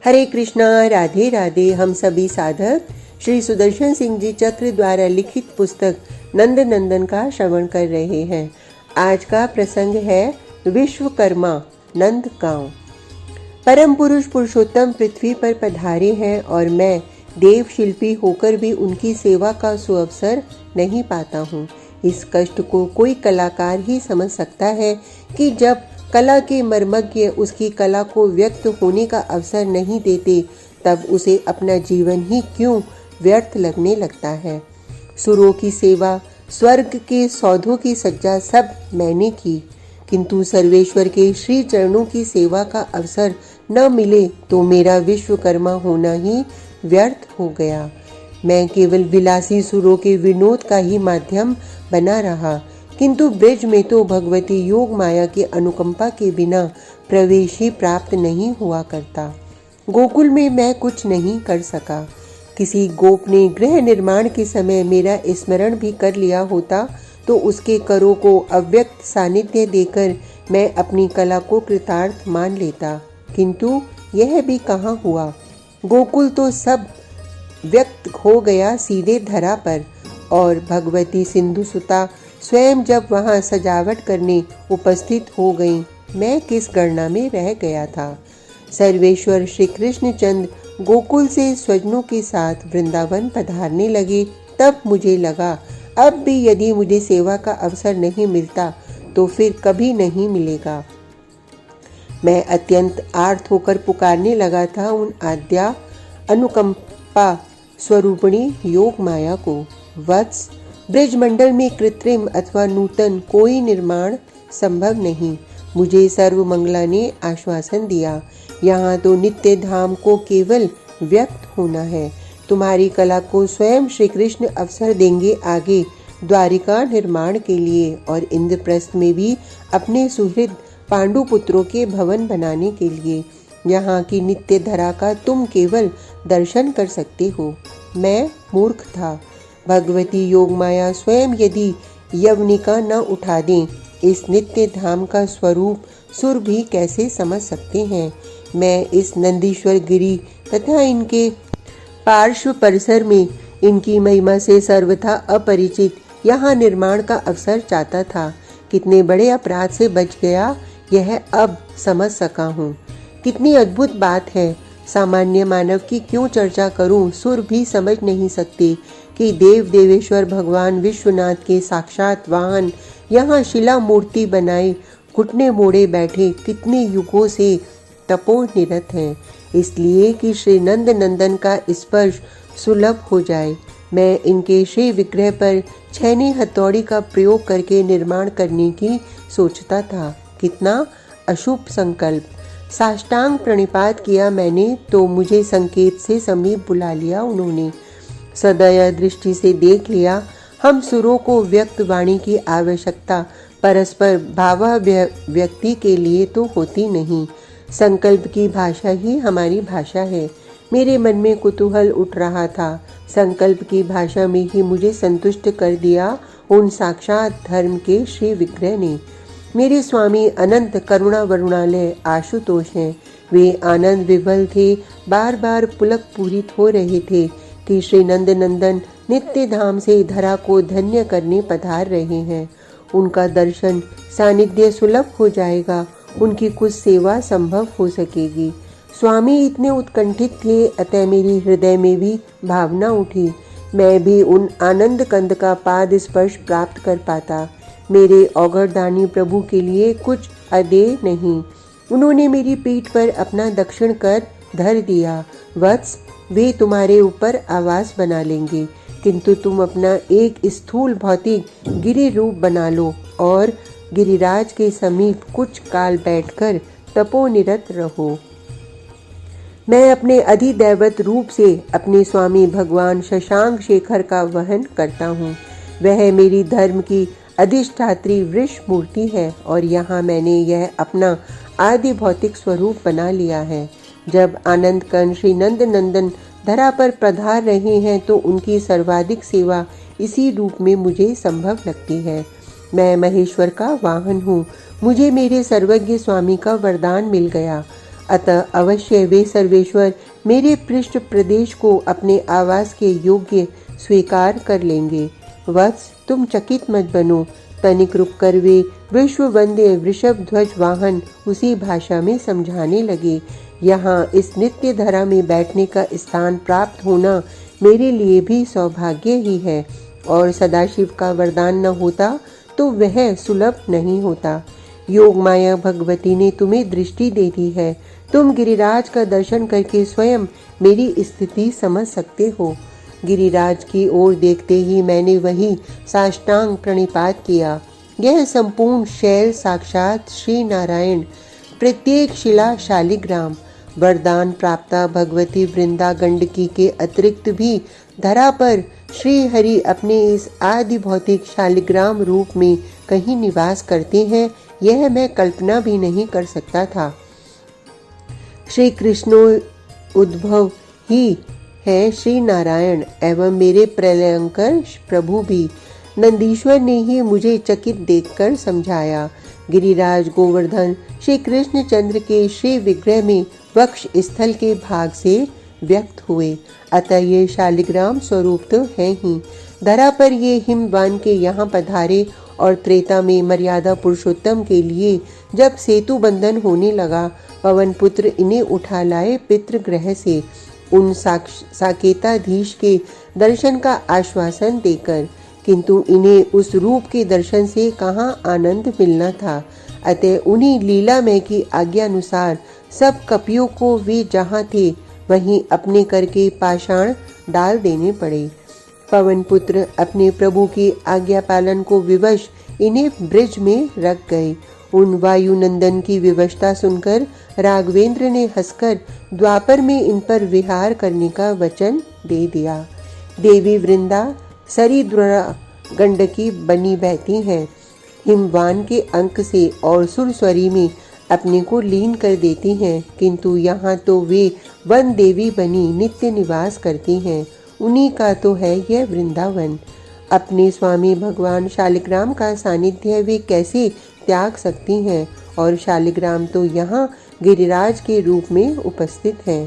हरे कृष्णा, राधे राधे। हम सभी साधक श्री सुदर्शन सिंह जी चक्र द्वारा लिखित पुस्तक नंद नंदन का श्रवण कर रहे हैं। आज का प्रसंग है विश्वकर्मा नंद गांव। परम पुरुष पुरुषोत्तम पृथ्वी पर पधारे हैं और मैं देव शिल्पी होकर भी उनकी सेवा का सुअवसर नहीं पाता हूँ। इस कष्ट को कोई कलाकार ही समझ सकता है कि जब कला के मर्मज्ञ उसकी कला को व्यक्त होने का अवसर नहीं देते तब उसे अपना जीवन ही क्यों व्यर्थ लगने लगता है। सुरों की सेवा, स्वर्ग के सौधों की सज्जा सब मैंने की, किंतु सर्वेश्वर के श्री चरणों की सेवा का अवसर न मिले तो मेरा विश्वकर्मा होना ही व्यर्थ हो गया। मैं केवल विलासी सुरों के विनोद का ही माध्यम बना रहा, किंतु ब्रज में तो भगवती योग माया की अनुकंपा के बिना प्रवेश ही प्राप्त नहीं हुआ करता। गोकुल में मैं कुछ नहीं कर सका। किसी गोप ने गृह निर्माण के समय मेरा स्मरण भी कर लिया होता तो उसके करों को अव्यक्त सानिध्य देकर मैं अपनी कला को कृतार्थ मान लेता, किंतु यह भी कहाँ हुआ। गोकुल तो सब व्यक्त हो गया सीधे धरा पर, और भगवती सिंधु सुता स्वयं जब वहां सजावट करने उपस्थित हो गई, मैं किस गणना में रह गया था। सर्वेश्वर श्री कृष्ण चंद्र गोकुल से स्वजनों के साथ वृंदावन पधारने लगे, तब मुझे लगा अब भी यदि मुझे सेवा का अवसर नहीं मिलता तो फिर कभी नहीं मिलेगा। मैं अत्यंत आर्त होकर पुकारने लगा था उन आद्या अनुकंपा स्वरूपिणी योग माया को। वत्स, ब्रजमंडल में कृत्रिम अथवा नूतन कोई निर्माण संभव नहीं। मुझे सर्वमंगला ने आश्वासन दिया, यहाँ तो नित्य धाम को केवल व्यक्त होना है। तुम्हारी कला को स्वयं श्री कृष्ण अवसर देंगे आगे द्वारिका निर्माण के लिए और इंद्रप्रस्थ में भी अपने सुहृद पांडु पुत्रों के भवन बनाने के लिए। यहाँ की नित्य धरा का तुम केवल दर्शन कर सकते हो। मैं मूर्ख था। भगवती योग माया स्वयं यदि यवनिका न उठा दें, इस नित्य धाम का स्वरूप सुर भी कैसे समझ सकते हैं। मैं इस नंदीश्वर गिरी तथा इनके पार्श्व परिसर में इनकी महिमा से सर्वथा अपरिचित यहाँ निर्माण का अवसर चाहता था। कितने बड़े अपराध से बच गया यह अब समझ सका हूँ। कितनी अद्भुत बात है। सामान्य मानव की क्यों चर्चा करूं, सुर भी समझ नहीं सकते कि देव देवेश्वर भगवान विश्वनाथ के साक्षात वाहन यहाँ शिला मूर्ति बनाए घुटने मोड़े बैठे कितने युगों से तपोनिरत हैं, इसलिए कि श्री नंद नंदन का स्पर्श सुलभ हो जाए। मैं इनके श्री विग्रह पर छैनी हथौड़ी का प्रयोग करके निर्माण करने की सोचता था। कितना अशुभ संकल्प। साष्टांग प्रणिपात किया मैंने तो मुझे संकेत से समीप बुला लिया उन्होंने। सदया दृष्टि से देख लिया। हम सुरों को व्यक्त वाणी की आवश्यकता परस्पर भावाभिव्यक्ति के लिए तो होती नहीं। संकल्प की भाषा ही हमारी भाषा है। मेरे मन में कुतूहल उठ रहा था। संकल्प की भाषा में ही मुझे संतुष्ट कर दिया उन साक्षात धर्म के श्री विग्रह ने। मेरे स्वामी अनंत करुणा वरुणालय आशुतोष हैं। वे आनंद विभल थे, बार बार पुलक पूरित हो रहे थे कि श्री नंद नंदन नित्य धाम से धरा को धन्य करने पधार रहे हैं। उनका दर्शन सानिध्य सुलभ हो जाएगा, उनकी कुछ सेवा संभव हो सकेगी। स्वामी इतने उत्कंठित थे, अतः मेरी हृदय में भी भावना उठी। मैं भी उन आनंद कंद का पाद स्पर्श प्राप्त कर पाता। मेरे औघड़दानी प्रभु के लिए कुछ अदेय नहीं। उन्होंने मेरी पीठ पर अपना दक्षिण कर धर दिया। वत्स, वे तुम्हारे ऊपर आवास बना लेंगे, किंतु तुम अपना एक स्थूल भौतिक गिरि रूप बना लो और गिरिराज के समीप कुछ काल बैठकर तपोनिरत रहो। मैं अपने अधिदैवत रूप से अपने स्वामी भगवान शशांक शेखर का वहन करता हूँ। वह मेरी धर्म की अधिष्ठात्री वृष मूर्ति है और यहाँ मैंने यह अपना आदि भौतिक स्वरूप बना लिया है। जब आनंद कंद श्री नंद नंदन धरा पर पधार रहे हैं तो उनकी सर्वाधिक सेवा इसी रूप में मुझे संभव लगती है। मैं महेश्वर का वाहन हूँ। मुझे मेरे सर्वज्ञ स्वामी का वरदान मिल गया। अतः अवश्य वे सर्वेश्वर मेरे पृष्ठ प्रदेश को अपने आवास के योग्य स्वीकार कर लेंगे। वत्स, तुम चकित मत बनो। तनिक रुक कर वे विश्व वंद्य वृषभ ध्वज वाहन उसी भाषा में समझाने लगे। यहाँ इस नित्य धरा में बैठने का स्थान प्राप्त होना मेरे लिए भी सौभाग्य ही है, और सदाशिव का वरदान न होता तो वह सुलभ नहीं होता। योग माया भगवती ने तुम्हें दृष्टि दे दी है। तुम गिरिराज का दर्शन करके स्वयं मेरी स्थिति समझ सकते हो। गिरिराज की ओर देखते ही मैंने वही साष्टांग प्रणिपात किया। यह संपूर्ण शैल साक्षात श्री नारायण, प्रत्येक शिला शालिग्राम, वरदान प्राप्ता भगवती वृंदा गंडकी के अतिरिक्त भी धरा पर श्री हरि अपने इस आदि भौतिक शालिग्राम रूप में कहीं निवास करते हैं, यह मैं कल्पना भी नहीं कर सकता था। श्री कृष्णो उद्भव ही है श्री नारायण एवं मेरे प्रलयंकर प्रभु भी। नंदीश्वर ने ही मुझे चकित देखकर समझाया। गिरिराज गोवर्धन श्री कृष्ण चंद्र के श्री विग्रह में वक्ष स्थल के भाग से व्यक्त हुए, अतः ये शालिग्राम स्वरूप तो है ही। धरा पर ये हिमवान के यहाँ पधारे और त्रेता में मर्यादा पुरुषोत्तम के लिए जब सेतु बंधन होने लगा, पवन पुत्र इन्हें उठा लाए पितृगृह से, उन साकेताधीश के दर्शन का आश्वासन देकर। किंतु इन्हें उस रूप के दर्शन से कहाँ आनंद मिलना था। अतः उन्हीं लीलामय की आज्ञानुसार सब कपियों को वे जहाँ थे वहीं अपने करके पाषाण डाल देने पड़े। पवन पुत्र अपने प्रभु की आज्ञा पालन को विवश इन्हें ब्रिज में रख गए। उन वायुनंदन की विवशता सुनकर राघवेंद्र ने हंसकर द्वापर में इन पर विहार करने का वचन दे दिया। देवी वृंदा सरिद्रा गंडकी बनी बहती हैं, हिमवान के अंक से और सुरस्वरी में अपने को लीन कर देती हैं, किंतु यहाँ तो वे वन देवी बनी नित्य निवास करती हैं। उन्हीं का तो है यह वृंदावन। अपने स्वामी भगवान शालिग्राम का सानिध्य वे कैसे त्याग सकती हैं, और शालिग्राम तो यहाँ गिरिराज के रूप में उपस्थित है।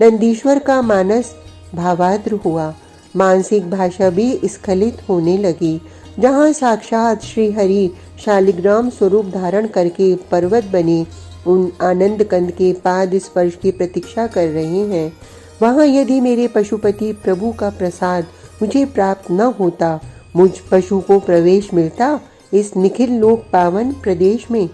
नंदीश्वर का मानस भावाद्र हुआ, मानसिक भाषा भी स्खलित होने लगी। जहाँ साक्षात श्री हरि शालिग्राम स्वरूप धारण करके पर्वत बने उन आनंद कंद के पाद स्पर्श की प्रतीक्षा कर रहे हैं, वहाँ यदि मेरे पशुपति प्रभु का प्रसाद मुझे प्राप्त न होता, मुझ पशु को प्रवेश मिलता इस निखिल लोक पावन प्रदेश में।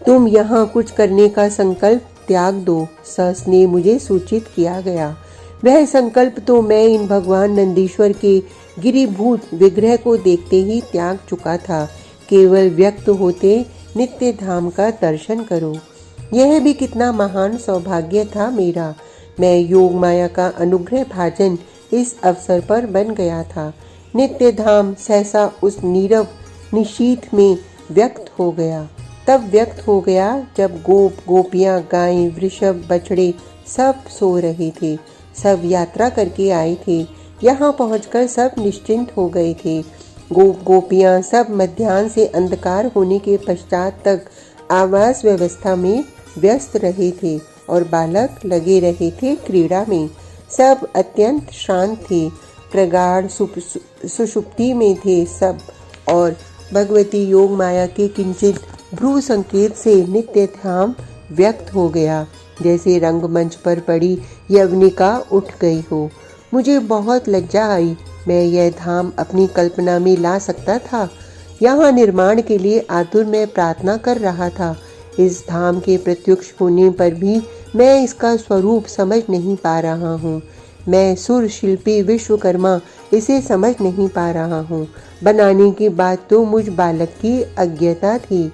तुम यहाँ कुछ करने का संकल्प त्याग दो, सस्ने मुझे सूचित किया गया। वह संकल्प तो मैं इन भगवान नंदीश्वर के गिरिभूत विग्रह को देखते ही त्याग चुका था। केवल व्यक्त होते नित्य धाम का दर्शन करो, यह भी कितना महान सौभाग्य था मेरा। मैं योग माया का अनुग्रह भाजन इस अवसर पर बन गया था। नित्य धाम सहसा उस नीरव निशीथ में व्यक्त हो गया। तब व्यक्त हो गया जब गोप गोपियां गायें वृषभ बछड़े सब सो रहे थे, सब यात्रा करके आए थे। यहाँ पहुंचकर सब निश्चिंत हो गए थे। गोप गोपियां सब मध्याह्न से अंधकार होने के पश्चात तक आवास व्यवस्था में व्यस्त रहे थे और बालक लगे रहे थे क्रीड़ा में। सब अत्यंत शांत थे, प्रगाढ़ सुषुप्ति में थे सब, और भगवती योग माया के किंचित भ्रू संकेत से नित्य धाम व्यक्त हो गया, जैसे रंगमंच पर पड़ी यवनिका उठ गई हो। मुझे बहुत लज्जा आई। मैं यह धाम अपनी कल्पना में ला सकता था। यहाँ निर्माण के लिए आतुर मैं प्रार्थना कर रहा था। इस धाम के प्रत्यक्ष होने पर भी मैं इसका स्वरूप समझ नहीं पा रहा हूँ। मैं सुर शिल्पी विश्वकर्मा इसे समझ नहीं पा रहा हूँ। बनाने की बात तो मुझ बालक की अज्ञता थी।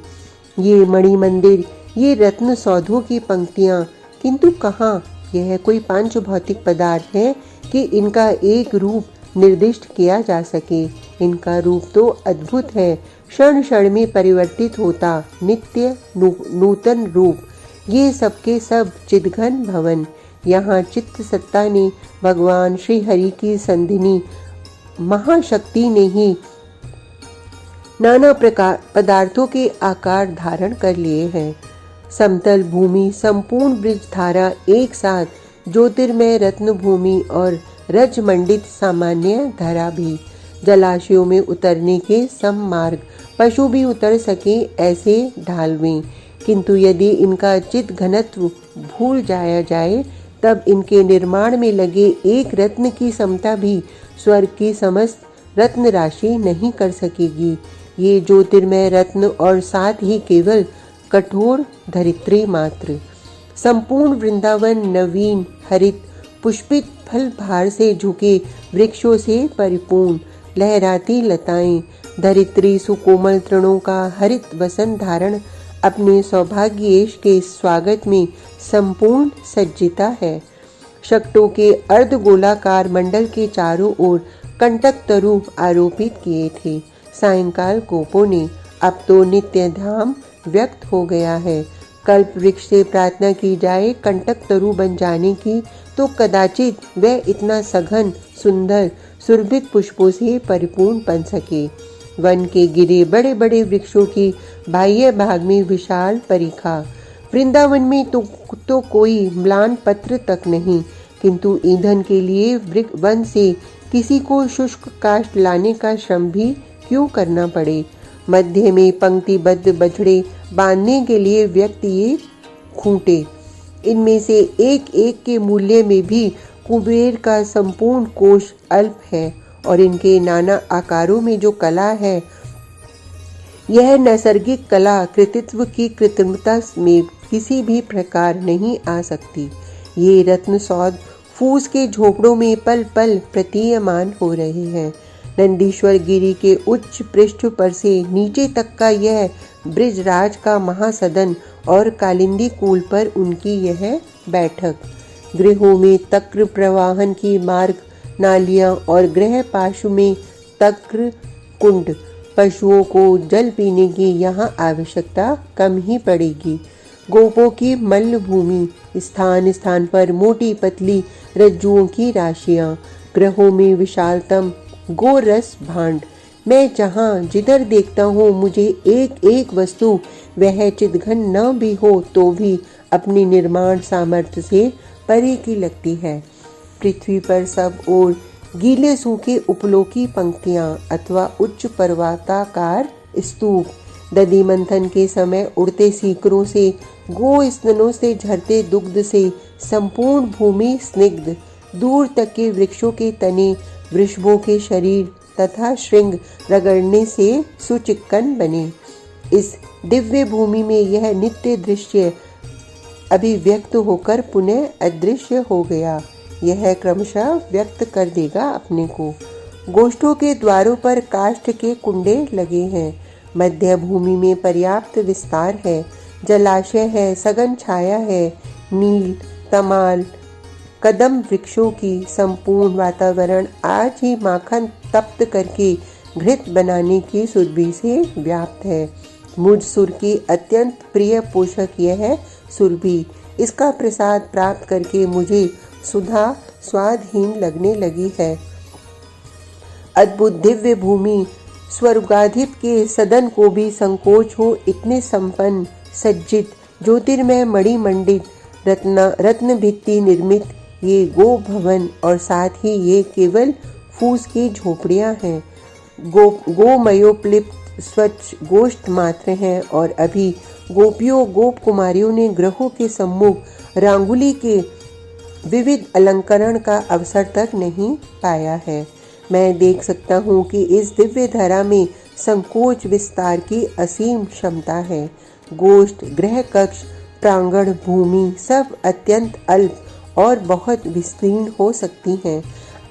ये मणि मंदिर, ये रत्न सौधों की पंक्तियाँ, किंतु कहाँ यह कोई पांच भौतिक पदार्थ है कि इनका एक रूप निर्दिष्ट किया जा सके। इनका रूप तो अद्भुत है, क्षण क्षण में परिवर्तित होता नित्य नूतन रूप। ये सबके सब चिदघन भवन। यहाँ चित्त सत्ता ने भगवान श्री हरि की संधिनी महाशक्ति ने ही नाना प्रकार पदार्थों के आकार धारण कर लिए हैं। समतल भूमि, संपूर्ण ब्रिज धारा एक साथ, ज्योतिर्मय रत्न भूमि और रजमंडित सामान्य धरा भी, जलाशयों में उतरने के सम मार्ग, पशु भी उतर सके ऐसे ढालवें। किंतु यदि इनका चित घनत्व भूल जाया जाए तब इनके निर्माण में लगे एक रत्न की समता भी स्वर्ग की समस्त रत्न राशि नहीं कर सकेगी। ये ज्योतिर्मय रत्न और साथ ही केवल कठोर धरित्री मात्र। संपूर्ण वृंदावन नवीन हरित पुष्पित फल भार से झुके वृक्षों से परिपूर्ण, लहराती लताएं, धरित्री सुकोमल तृणों का हरित वसन धारण अपने सौभाग्येश के स्वागत में संपूर्ण सज्जिता है। शक्तों के अर्धगोलाकार मंडल के चारों ओर कंटक तरु आरोपित किए थे। सायंकाल गोपों ने अब तो नित्य धाम व्यक्त हो गया है। कल्प वृक्ष से प्रार्थना की जाए कंटक तरु बन जाने की तो कदाचित वह इतना सघन सुंदर सुरभित पुष्पों से परिपूर्ण बन सके। वन के गिरे बड़े बड़े वृक्षों की बाह्य भाग में विशाल परिखा। वृंदावन में तो कोई म्लान पत्र तक नहीं, किंतु ईंधन के लिए वन से किसी को शुष्क काष्ठ लाने का श्रम भी क्यों करना पड़े। मध्य में पंक्तिबद्ध बछड़े बांधने के लिए व्यक्ति ये खूंटे, इनमें से एक एक के मूल्य में भी कुबेर का संपूर्ण कोष अल्प है। और इनके नाना आकारों में जो कला है, यह नैसर्गिक कला कृतित्व की कृत्रिमता में किसी भी प्रकार नहीं आ सकती। ये रत्न सौध फूस के झोपड़ों में पल पल प्रतीयमान हो रहे हैं। नंदीश्वर गिरी के उच्च पृष्ठ पर से नीचे तक का यह ब्रिजराज का महासदन और कालिंदी कूल पर उनकी यह बैठक, गृहों में तक्र प्रवाहन की मार्ग नालियां और गृह पार्श्व में तक्र कुंड, पशुओं को जल पीने की यहाँ आवश्यकता कम ही पड़ेगी। गोपों की मल्ल भूमि, स्थान स्थान पर मोटी पतली रज्जुओं की राशियां, ग्रहों में विशालतम गोरस भांड। मैं जहाँ जिधर देखता हूँ मुझे एक एक वस्तु वह चितघन न भी हो तो भी अपनी निर्माण सामर्थ्य से परे की लगती है। पृथ्वी पर सब ओर गीले सूखे उपलों की पंक्तियां अथवा उच्च पर्वताकार स्तूप, दधि मंथन के समय उड़ते सीकरों से, गो स्तनों से झरते दुग्ध से संपूर्ण भूमि स्निग्ध, दूर तक के वृक्षों के तने वृषभों के शरीर तथा श्रृंग रगड़ने से सुचिक्कन बने। इस दिव्य भूमि में यह नित्य दृश्य अभिव्यक्त होकर पुनः अदृश्य हो गया। यह क्रमशः व्यक्त कर देगा अपने को। गोष्ठों के द्वारों पर काष्ठ के कुंडे लगे हैं। मध्य भूमि में पर्याप्त विस्तार है, जलाशय है, सघन छाया है, नील तमाल कदम वृक्षों की संपूर्ण वातावरण आज ही माखन तप्त करके घृत बनाने की सुरभि से व्याप्त है। मुझ सुर की अत्यंत प्रिय पोषक यह है सुरभि। इसका प्रसाद प्राप्त करके मुझे सुधा स्वादहीन लगने लगी है। अद्भुत दिव्य भूमि, स्वर्गाधिप के सदन को भी संकोच हो इतने संपन्न सज्जित ज्योतिर्मय मणिमंडित रत्न भित्ति निर्मित ये गो भवन और साथ ही ये केवल फूस की झोपड़ियां हैं। गोमयोप्लिप्त स्वच्छ गोष्ठ मात्र हैं और अभी गोपियों गोप कुमारियों ने ग्रहों के सम्मुख रांगुली के विविध अलंकरण का अवसर तक नहीं पाया है। मैं देख सकता हूँ कि इस दिव्य धरा में संकोच विस्तार की असीम क्षमता है। गोष्ठ, गृह कक्ष, प्रांगण, भूमि सब अत्यंत अल्प और बहुत विस्तीर्ण हो सकती हैं।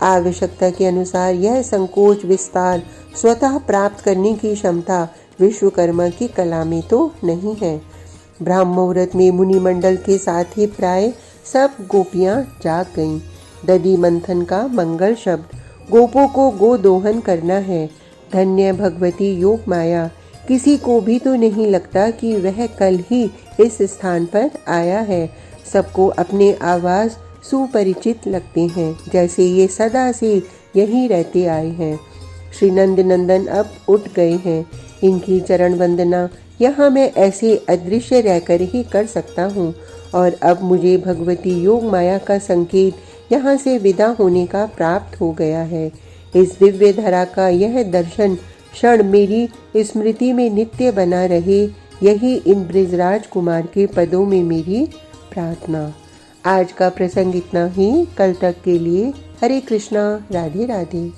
आवश्यकता के अनुसार यह संकोच विस्तार स्वतः प्राप्त करने की क्षमता विश्वकर्मा की कला में तो नहीं है। ब्राह्म मुहूर्त में मुनिमंडल के साथ ही प्राय सब गोपियां जाग गईं। दधि मंथन का मंगल शब्द, गोपों को गोदोहन करना है। धन्य भगवती योग माया, किसी को भी तो नहीं लगता कि वह कल ही इस स्थान पर आया है। सबको अपने आवाज सुपरिचित लगते हैं, जैसे ये सदा से यहीं रहते आए हैं। श्री नंद नंदन अब उठ गए हैं। इनकी चरण वंदना यहाँ मैं ऐसे अदृश्य रहकर ही कर सकता हूँ और अब मुझे भगवती योग माया का संकेत यहाँ से विदा होने का प्राप्त हो गया है। इस दिव्य धरा का यह दर्शन क्षण मेरी स्मृति में नित्य बना रहे, यही इन ब्रिजराज कुमार के पदों में मेरी प्रार्थना। आज का प्रसंग इतना ही। कल तक के लिए हरे कृष्णा, राधे राधे।